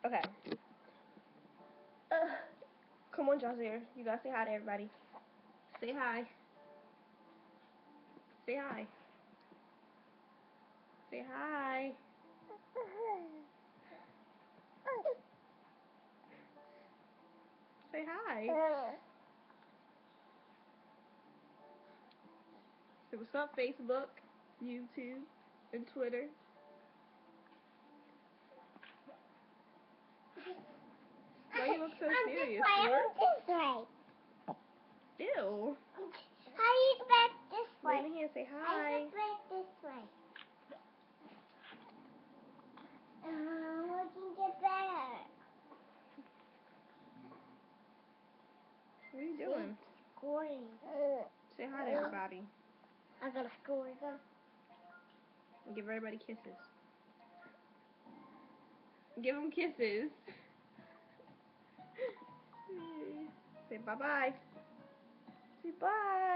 Okay. Come on, Jazir. You gotta say hi to everybody. Say hi. Say hi. Say hi. Say hi. Say what's up, Facebook, YouTube, and Twitter. Why you look so serious, Stuart? This way. Ew. How do you back this way? Raise your hand, say I hi. just back this way. Looking get better. What are you doing? Scoring. Say hi to everybody. I got a score. And give everybody kisses. Give them kisses. Say bye-bye. Say bye.